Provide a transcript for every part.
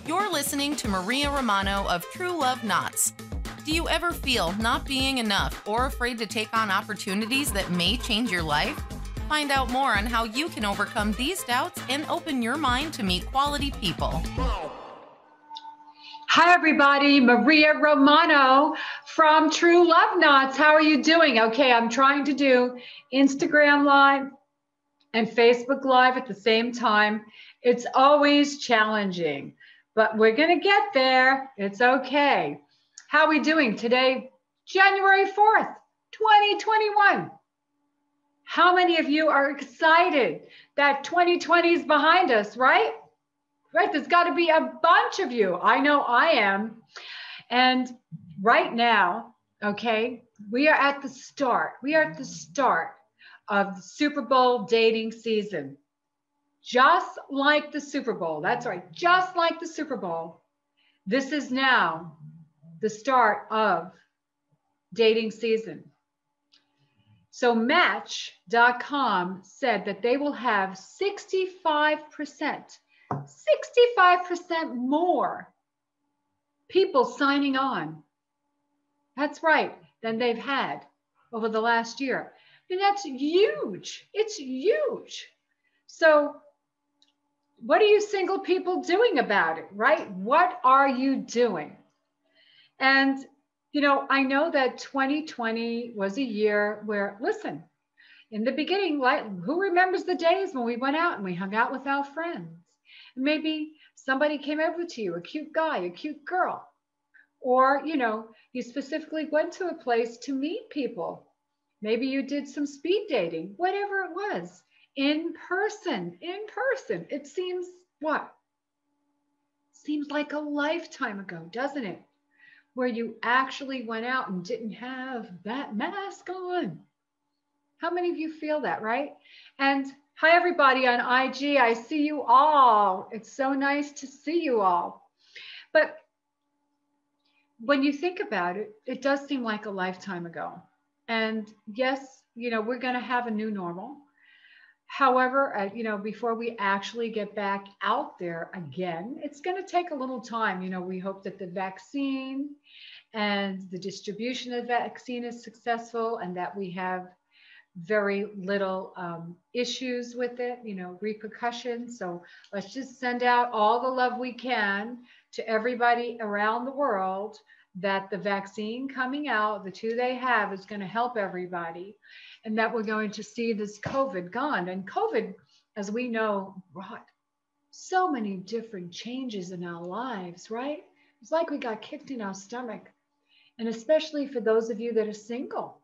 You're listening to Maria Romano of True Love Knots. Do you ever feel not being enough or afraid to take on opportunities that may change your life? Find out more on how you can overcome these doubts and open your mind to meet quality people. Hi, everybody. Maria Romano from True Love Knots. How are you doing? Okay, I'm trying to do Instagram Live and Facebook Live at the same time. It's always challenging, but we're going to get there. It's okay. How are we doing today? January 4th, 2021. How many of you are excited that 2020 is behind us, right? Right, there's got to be a bunch of you. I know I am. And right now, okay, we are at the start. We are at the start of the Superbowl dating season. Just like the Super Bowl. That's right. Just like the Super Bowl. This is now the start of dating season. So Match.com said that they will have 65% more people signing on. That's right, than they've had over the last year. And that's huge. It's huge. So what are you single people doing about it, right? What are you doing? And, you know, I know that 2020 was a year where, listen, in the beginning, like, who remembers the days when we went out and we hung out with our friends? Maybe somebody came over to you, a cute guy, a cute girl, or, you know, you specifically went to a place to meet people. Maybe you did some speed dating, whatever it was, in person. It seems what? Seems like a lifetime ago, doesn't it? Where you actually went out and didn't have that mask on. How many of you feel that, right? And hi, everybody on IG. I see you all. It's so nice to see you all. But when you think about it, it does seem like a lifetime ago. And yes, you know, we're going to have a new normal. However, you know, before we actually get back out there again, it's going to take a little time. You know, we hope that the vaccine and the distribution of the vaccine is successful and that we have very little issues with it, you know, repercussions. So let's just send out all the love we can to everybody around the world that the vaccine coming out, the two they have, is going to help everybody, and that we're going to see this COVID gone. And COVID, as we know, brought so many different changes in our lives, right? It's like we got kicked in our stomach. And especially for those of you that are single.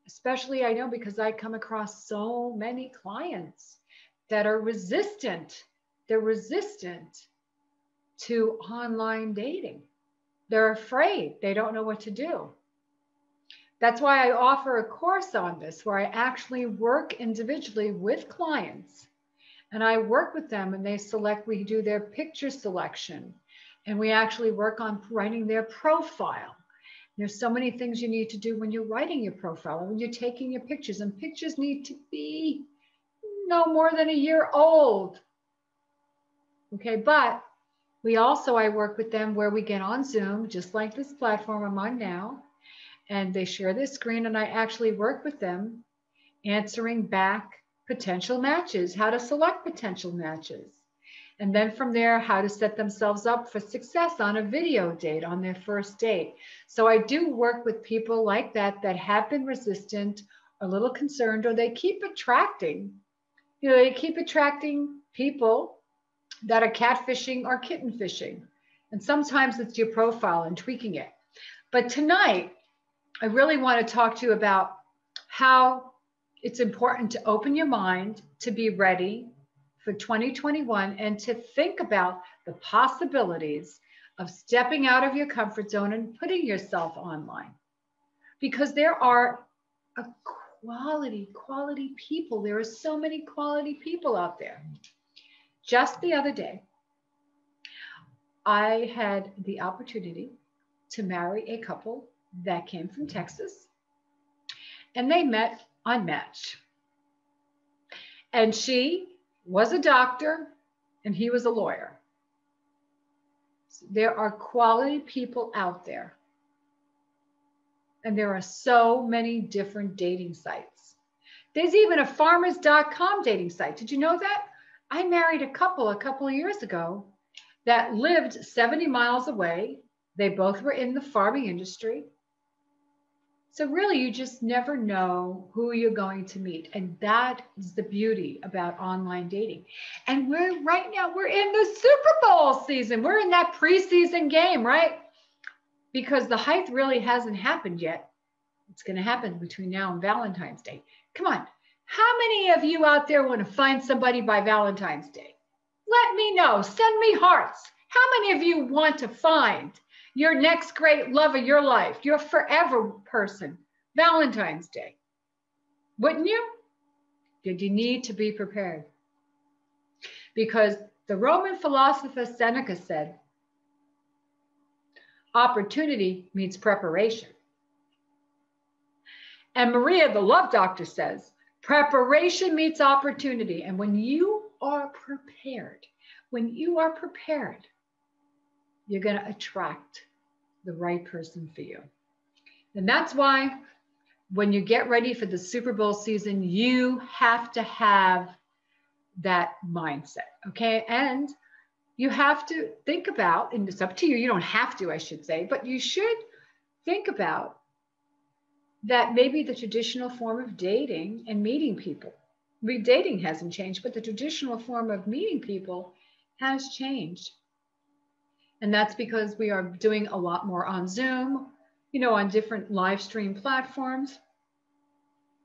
Especially, I know, because I come across so many clients that are resistant. They're resistant to online dating. They're afraid. They don't know what to do. That's why I offer a course on this where I actually work individually with clients. And I work with them and they select, we do their picture selection. And we actually work on writing their profile. There's so many things you need to do when you're writing your profile and when you're taking your pictures, and pictures need to be no more than a year old. Okay, but we also, I work with them where we get on Zoom, just like this platform I'm on now, and they share their screen and I actually work with them answering back potential matches, how to select potential matches. And then from there, how to set themselves up for success on a video date, on their first date. So I do work with people like that, that have been resistant, a little concerned, or they keep attracting, you know, they keep attracting people that are catfishing or kitten fishing. And sometimes it's your profile and tweaking it. But tonight, I really want to talk to you about how it's important to open your mind, to be ready for 2021, and to think about the possibilities of stepping out of your comfort zone and putting yourself online. Because there are a quality people. There are so many quality people out there. Just the other day, I had the opportunity to marry a couple that came from Texas, and they met on Match. And she was a doctor and he was a lawyer. There are quality people out there. And there are so many different dating sites. There's even a farmers.com dating site. Did you know that? I married a couple of years ago that lived 70 miles away. They both were in the farming industry. So really, you just never know who you're going to meet. And that is the beauty about online dating. And right now, we're in the Super Bowl season. We're in that preseason game, right? Because the hype really hasn't happened yet. It's going to happen between now and Valentine's Day. Come on. How many of you out there want to find somebody by Valentine's Day? Let me know. Send me hearts. How many of you want to find your next great love of your life, your forever person, Valentine's Day? Wouldn't you? Did you need to be prepared? Because the Roman philosopher Seneca said, opportunity meets preparation. And Maria, the love doctor, says, preparation meets opportunity. And when you are prepared, you're going to attract the right person for you. And that's why when you get ready for the Super Bowl season, you have to have that mindset, okay? And you have to think about, and it's up to you, you don't have to, I should say, but you should think about that maybe the traditional form of dating and meeting people, dating hasn't changed, but the traditional form of meeting people has changed. And that's because we are doing a lot more on Zoom, on different live stream platforms.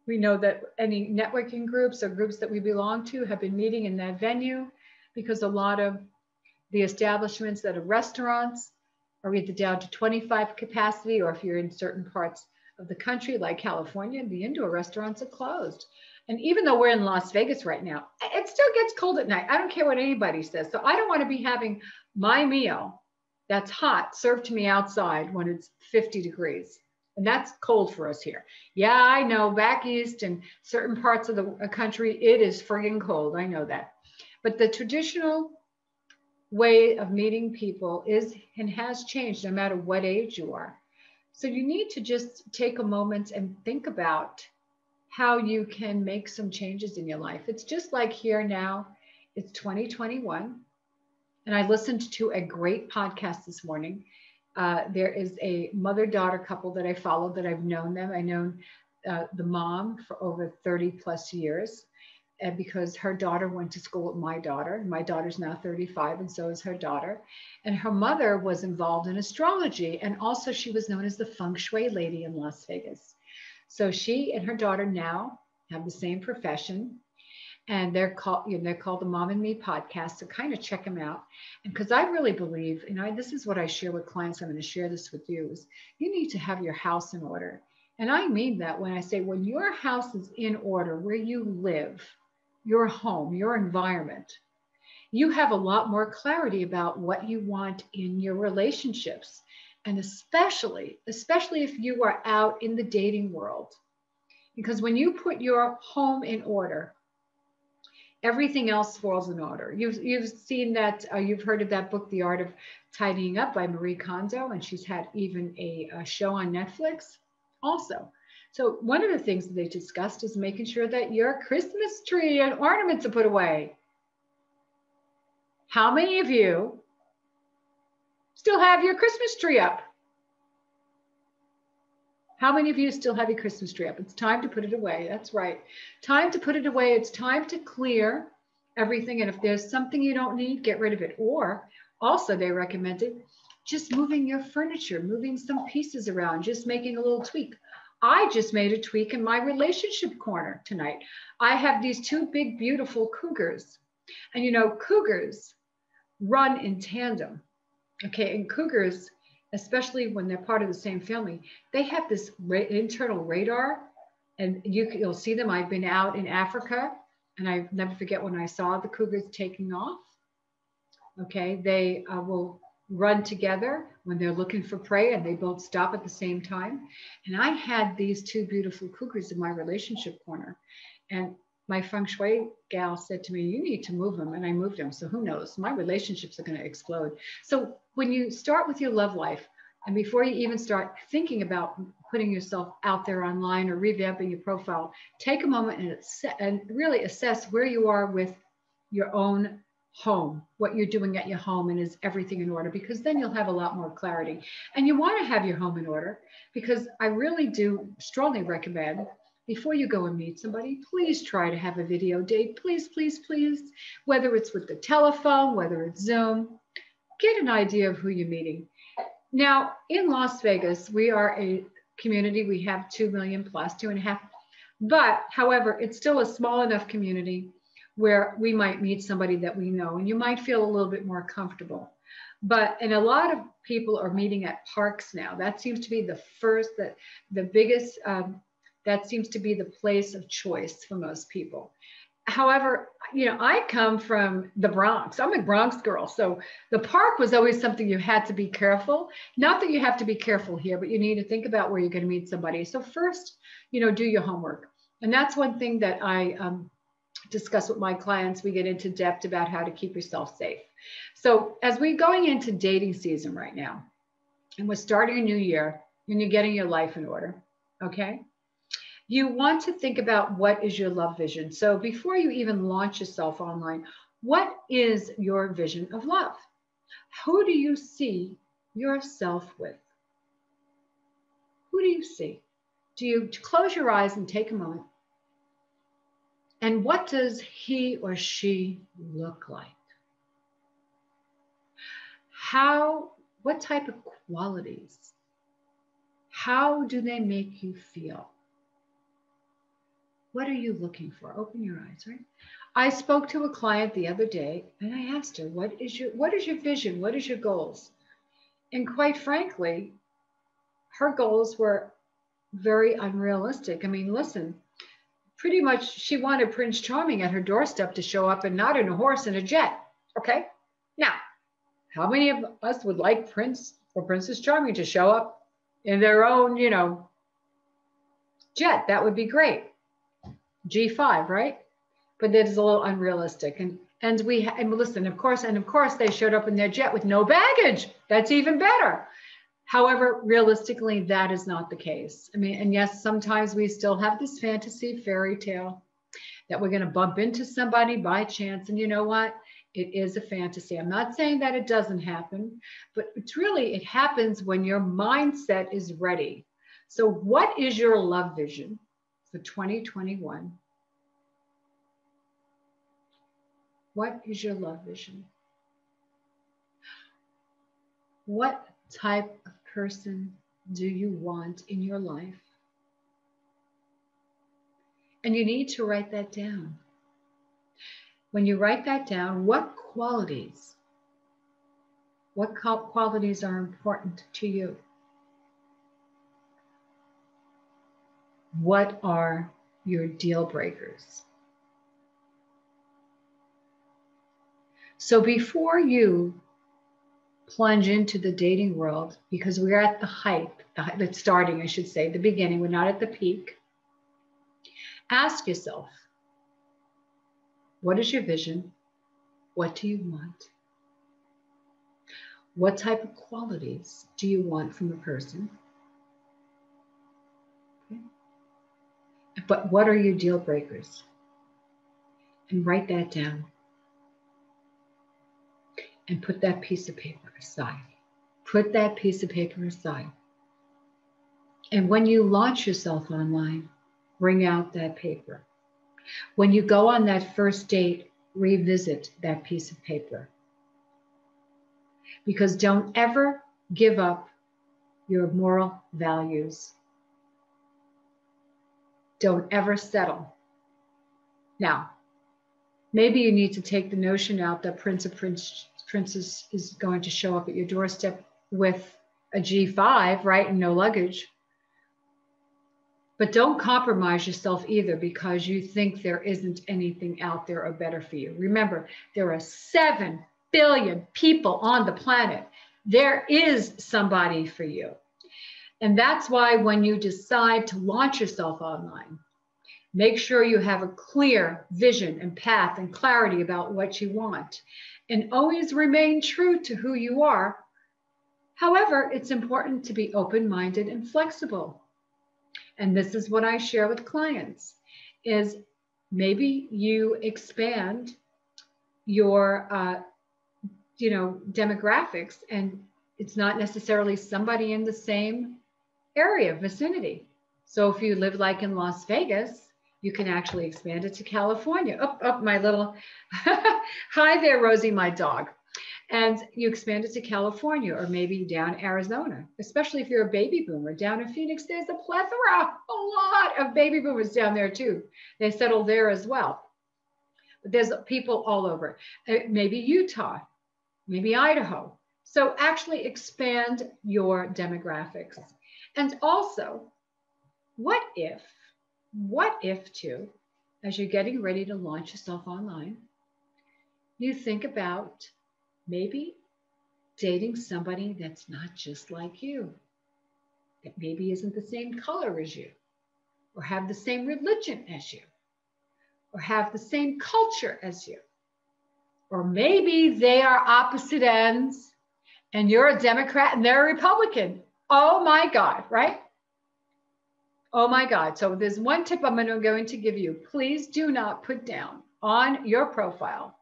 We know that any networking groups or groups that we belong to have been meeting in that venue, because a lot of the establishments that are restaurants are either down to 25 capacity, or if you're in certain parts of the country like California, the indoor restaurants are closed. And even though we're in Las Vegas right now, it still gets cold at night. I don't care what anybody says. So I don't want to be having my meal that's hot served to me outside when it's 50 degrees. And that's cold for us here. Yeah, I know back east and certain parts of the country, it is friggin' cold. I know that. But the traditional way of meeting people is and has changed no matter what age you are. So you need to just take a moment and think about how you can make some changes in your life. It's just like here now, it's 2021. And I listened to a great podcast this morning. There is a mother-daughter couple that I follow that I've known them. I've known the mom for over 30 plus years. And because her daughter went to school with my daughter. My daughter's now 35, and so is her daughter. And her mother was involved in astrology, and also she was known as the feng shui lady in Las Vegas. So she and her daughter now have the same profession, and they're called the Mom and Me podcast. So kind of check them out. And because I really believe, this is what I share with clients. I'm going to share this with you. Is you need to have your house in order, and I mean that when I say when your house is in order, where you live, your home, your environment, you have a lot more clarity about what you want in your relationships. And especially if you are out in the dating world, because when you put your home in order, everything else falls in order. You've seen that, you've heard of that book, The Art of Tidying Up by Marie Kondo, and she's had even a show on Netflix also. So one of the things that they discussed is making sure that your Christmas tree and ornaments are put away. How many of you still have your Christmas tree up? How many of you still have your Christmas tree up? It's time to put it away. That's right. Time to put it away. It's time to clear everything. And if there's something you don't need, get rid of it. Or also they recommended just moving your furniture, moving some pieces around, just making a little tweak. I just made a tweak in my relationship corner tonight. I have these two big, beautiful cougars. And cougars run in tandem. Okay, and cougars, especially when they're part of the same family, they have this internal radar, and you'll see them. I've been out in Africa, and I never forget when I saw the cougars taking off. Okay, they will run together when they're looking for prey, and they both stop at the same time. And I had these two beautiful cougars in my relationship corner, and my feng shui gal said to me, you need to move him. And I moved him. So who knows? My relationships are going to explode. So when you start with your love life, and before you even start thinking about putting yourself out there online or revamping your profile, take a moment and really assess where you are with your own home, what you're doing at your home, and is everything in order? Because then you'll have a lot more clarity. And you want to have your home in order, because I really do strongly recommend, before you go and meet somebody, please try to have a video date. Please, please, please. Whether it's with the telephone, whether it's Zoom, get an idea of who you're meeting. Now, in Las Vegas, we are a community. We have 2 million plus, 2.5. But however, it's still a small enough community where we might meet somebody that we know, and you might feel a little bit more comfortable. And a lot of people are meeting at parks now. That seems to be the biggest, that seems to be the place of choice for most people. However, I come from the Bronx. I'm a Bronx girl. So the park was always something you had to be careful. Not that you have to be careful here, but you need to think about where you're going to meet somebody. So first, do your homework. And that's one thing that I discuss with my clients. We get into depth about how to keep yourself safe. So as we're going into dating season right now, and we're starting a new year, and you're getting your life in order, okay? You want to think about what is your love vision. So before you even launch yourself online, what is your vision of love? Who do you see yourself with? Who do you see? Do you close your eyes and take a moment? And what does he or she look like? What type of qualities? How do they make you feel? What are you looking for? Open your eyes, right? I spoke to a client the other day and I asked her, what is your vision? What is your goals? And quite frankly, her goals were very unrealistic. I mean, listen, pretty much she wanted Prince Charming at her doorstep to show up, and not in a horse and a jet. Okay. Now, how many of us would like Prince or Princess Charming to show up in their own, jet? That would be great. G5, right? But that is a little unrealistic. And listen, of course they showed up in their jet with no baggage. That's even better. However, realistically, that is not the case. I mean, and yes, sometimes we still have this fantasy fairy tale that we're going to bump into somebody by chance. And you know what? It is a fantasy. I'm not saying that it doesn't happen, but it happens when your mindset is ready. So what is your love vision for 2021? What is your love vision? What type of person do you want in your life? And you need to write that down. When you write that down, what qualities are important to you? What are your deal breakers? So before you plunge into the dating world, because we're at the height, the starting, I should say, the beginning, we're not at the peak. Ask yourself, what is your vision? What do you want? What type of qualities do you want from a person? Okay. But what are your deal breakers? And write that down. And put that piece of paper aside. Put that piece of paper aside. And when you launch yourself online, bring out that paper. When you go on that first date, revisit that piece of paper. Because don't ever give up your moral values. Don't ever settle. Now, maybe you need to take the notion out that Princess is going to show up at your doorstep with a G5, right, and no luggage. But don't compromise yourself either because you think there isn't anything out there or better for you. Remember, there are 7 billion people on the planet. There is somebody for you. And that's why when you decide to launch yourself online, Make sure you have a clear vision and path and clarity about what you want, and always remain true to who you are. However, it's important to be open-minded and flexible. And this is what I share with clients is maybe you expand your demographics, and it's not necessarily somebody in the same area, vicinity. So if you live like in Las Vegas, you can actually expand it to California. My little, hi there, Rosie, my dog. And you expand it to California, or maybe down Arizona, especially if you're a baby boomer. Down in Phoenix, there's a plethora, a lot of baby boomers down there too. They settle there as well. But there's people all over. Maybe Utah, maybe Idaho. So actually expand your demographics. And also, what if too, as you're getting ready to launch yourself online, you think about maybe dating somebody that's not just like you, that maybe isn't the same color as you, or have the same religion as you, or have the same culture as you, or maybe they are opposite ends and you're a Democrat and they're a Republican. Oh my God, right? Oh my God. So there's one tip I'm going to give you. Please do not put down on your profile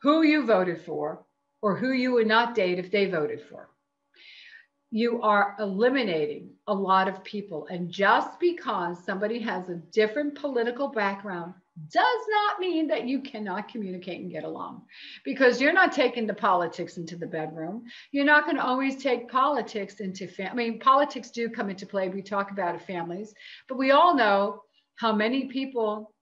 who you voted for or who you would not date if they voted for. You are eliminating a lot of people. And just because somebody has a different political background does not mean that you cannot communicate and get along, because you're not taking the politics into the bedroom. You're not going to always take politics into politics do come into play. We talk about it, families, but we all know how many people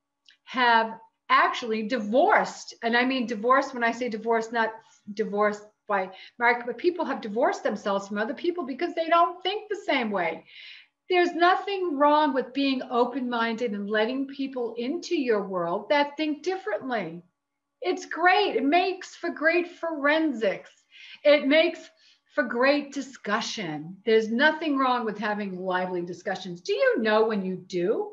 have actually divorced. And I mean divorced, when I say divorce, not divorced by marriage, but people have divorced themselves from other people because they don't think the same way. There's nothing wrong with being open-minded and letting people into your world that think differently. It's great. It makes for great forensics. It makes for great discussion. There's nothing wrong with having lively discussions. Do you know when you do,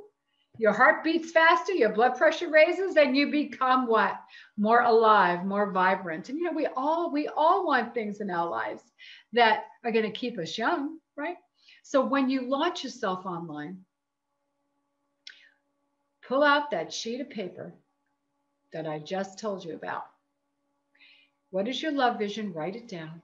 your heart beats faster, your blood pressure raises, and you become what? More alive, more vibrant. And we all want things in our lives that are going to keep us young, right? So when you launch yourself online, pull out that sheet of paper that I just told you about. What is your love vision? Write it down.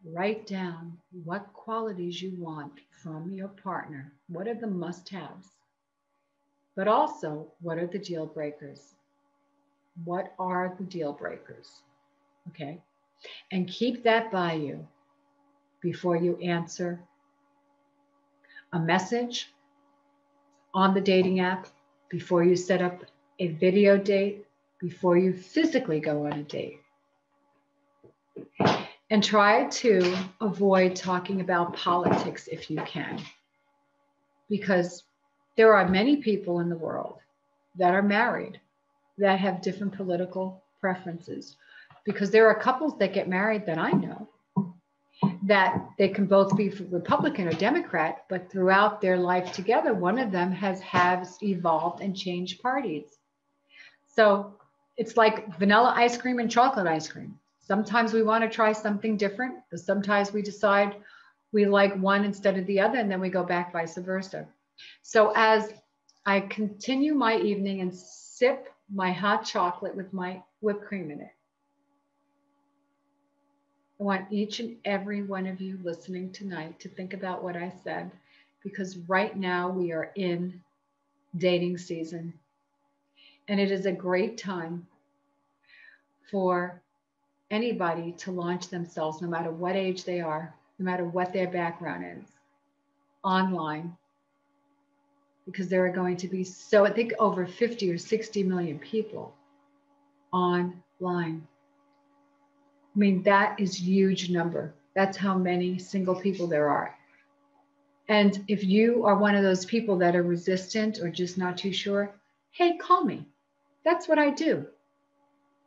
Write down what qualities you want from your partner. What are the must-haves? But also, what are the deal breakers? What are the deal breakers? Okay. And keep that by you before you answer a message on the dating app, before you set up a video date, before you physically go on a date. And try to avoid talking about politics if you can, because there are many people in the world that are married that have different political preferences, because there are couples that get married that I know that they can both be Republican or Democrat, but throughout their life together, one of them has evolved and changed parties. So it's like vanilla ice cream and chocolate ice cream. Sometimes we want to try something different. Sometimes we decide we like one instead of the other, and then we go back vice versa. So as I continue my evening and sip my hot chocolate with my whipped cream in it, I want each and every one of you listening tonight to think about what I said, because right now we are in dating season, and it is a great time for anybody to launch themselves, no matter what age they are, no matter what their background is, online, because there are going to be I think over 50 or 60 million people online. I mean, that is a huge number. That's how many single people there are. And if you are one of those people that are resistant or just not too sure, hey, call me. That's what I do.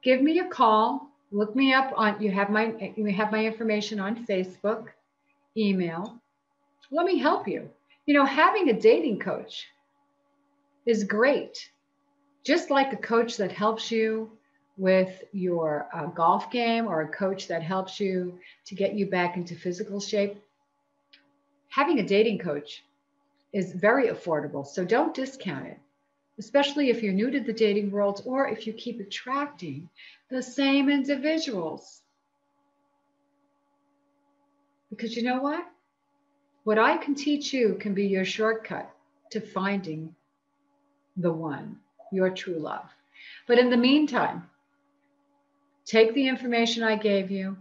Give me a call. Look me up on, you have my information on Facebook, email. Let me help you. Having a dating coach is great. Just like a coach that helps you with your golf game, or a coach that helps you to get you back into physical shape, having a dating coach is very affordable. So don't discount it, especially if you're new to the dating world or if you keep attracting the same individuals. Because you know what? What I can teach you can be your shortcut to finding the one, your true love. But in the meantime, take the information I gave you,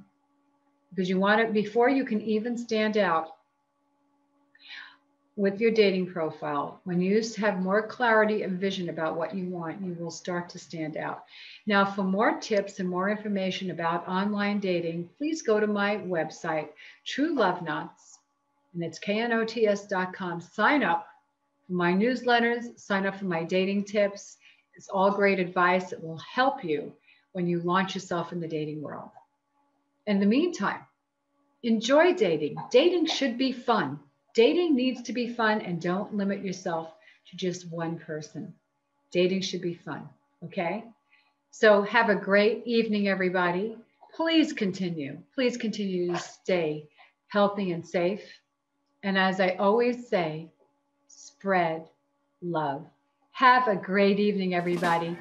because you want it before you can even stand out with your dating profile. When you have more clarity and vision about what you want, you will start to stand out. Now, for more tips and more information about online dating, please go to my website, True Love Knots, and it's knots.com. Sign up for my newsletters, sign up for my dating tips. It's all great advice that will help you when you launch yourself in the dating world. In the meantime, enjoy dating. Dating should be fun. Dating needs to be fun, and don't limit yourself to just one person. Dating should be fun, okay? So have a great evening, everybody. Please continue to stay healthy and safe. And as I always say, spread love. Have a great evening, everybody.